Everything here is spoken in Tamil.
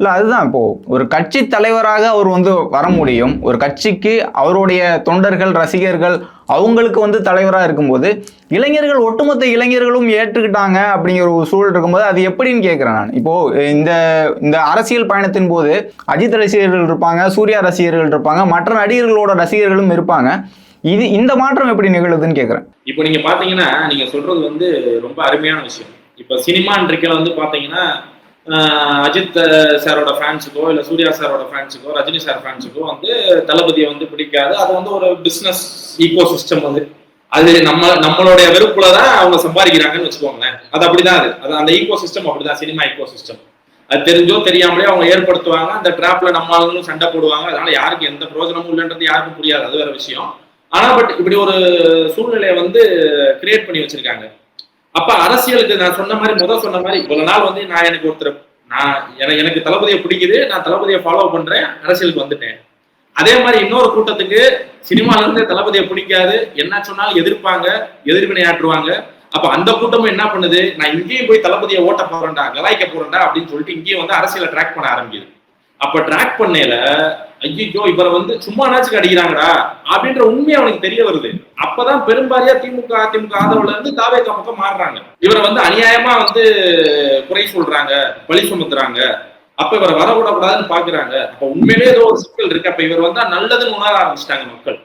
இல்ல அதுதான் இப்போ ஒரு கட்சி தலைவராக அவர் வர முடியும். ஒரு கட்சிக்கு அவருடைய தொண்டர்கள், ரசிகர்கள் அவங்களுக்கு தலைவரா இருக்கும்போது, இளைஞர்கள் ஒட்டுமொத்த இளைஞர்களும் ஏற்றுக்கிட்டாங்க அப்படிங்கிற ஒரு சூழல் இருக்கும்போது, அது எப்படின்னு கேட்கிறேன் நான். இப்போ இந்த இந்த அரசியல் பயணத்தின் போது அஜித் ரசிகர்கள் இருப்பாங்க, சூர்யா ரசிகர்கள் இருப்பாங்க, மற்ற நடிகர்களோட ரசிகர்களும் இருப்பாங்க. இந்த மாற்றம் எப்படி நிகழுதுன்னு கேட்கிறேன். இப்போ நீங்க பாத்தீங்கன்னா, நீங்க சொல்றது ரொம்ப அருமையான விஷயம். இப்ப சினிமான்றிக்கையில பாத்தீங்கன்னா, அஜித் சாரோட ஃபேன்ஸுக்கோ இல்ல சூர்யா சாரோட ஃபேன்ஸுக்கோ ரஜினி சார் ஃபேன்ஸுக்கோ தளபதியை பிடிக்காது. அது ஒரு பிசினஸ் ஈகோ சிஸ்டம் அது நம்மளுடைய வெறுப்புலதான் அவங்க சம்பாதிக்கிறாங்கன்னு வச்சுக்கோங்களேன். அது அப்படிதான் அது அந்த ஈகோ சிஸ்டம் அப்படிதான், சினிமா ஈகோ சிஸ்டம். அது தெரிஞ்சோ தெரியாமலே அவங்க ஏற்படுத்துவாங்க. அந்த டிராப்ல நம்ம ஆளுங்களும் சண்டை போடுவாங்க. அதனால யாருக்கு எந்த பிரயோஜனமும் இல்லைன்றது யாருக்கும் புரியாது, அது வேற விஷயம். ஆனா பட் இப்படி ஒரு சூழ்நிலையை கிரியேட் பண்ணி வச்சிருக்காங்க. அப்ப அரசியலுக்கு நான் சொன்ன மாதிரி இவ்வளவு நாள் நான் எனக்கு ஒருத்தர் எனக்கு தளபதியை பிடிக்குது, நான் தளபதியை ஃபாலோ பண்றேன், அரசியலுக்கு வந்துட்டேன். அதே மாதிரி இன்னொரு கூட்டத்துக்கு சினிமால இருந்து தளபதியை பிடிக்காது, என்ன சொன்னாலும் எதிர்ப்பாங்க, எதிர்வினையாற்றுவாங்க. அப்ப அந்த கூட்டமும் என்ன பண்ணுது, நான் இங்கேயும் போய் தளபதியை ஓட்ட போறேன்டா, கலாய்க்க போறேன்டா அப்படின்னு சொல்லிட்டு இங்கேயும் அரசியலை ட்ராக் பண்ண ஆரம்பிக்குது. அப்ப ட்ராக் பண்ணல ஐயோ இவரை சும்மா நாச்சுக்கு அடிக்கிறாங்கடா அப்படின்ற உண்மை அவனுக்கு தெரிய வருது. அப்பதான் பெரும்பாலியா திமுக அதிமுக ஆதரவுல இருந்து தாவேகா பக்கம் மாறுறாங்க. இவரை அநியாயமா குறை சொல்றாங்க, பழி சுமத்துறாங்க. அப்ப இவரை வரவிடக்கூடாதுன்னு பாக்குறாங்க. அப்ப உண்மையிலேயே ஏதோ ஒரு சிக்கல் இருக்கு. அப்ப இவர் நல்லதுன்னு உணர ஆரம்பிச்சிட்டாங்க மக்கள்.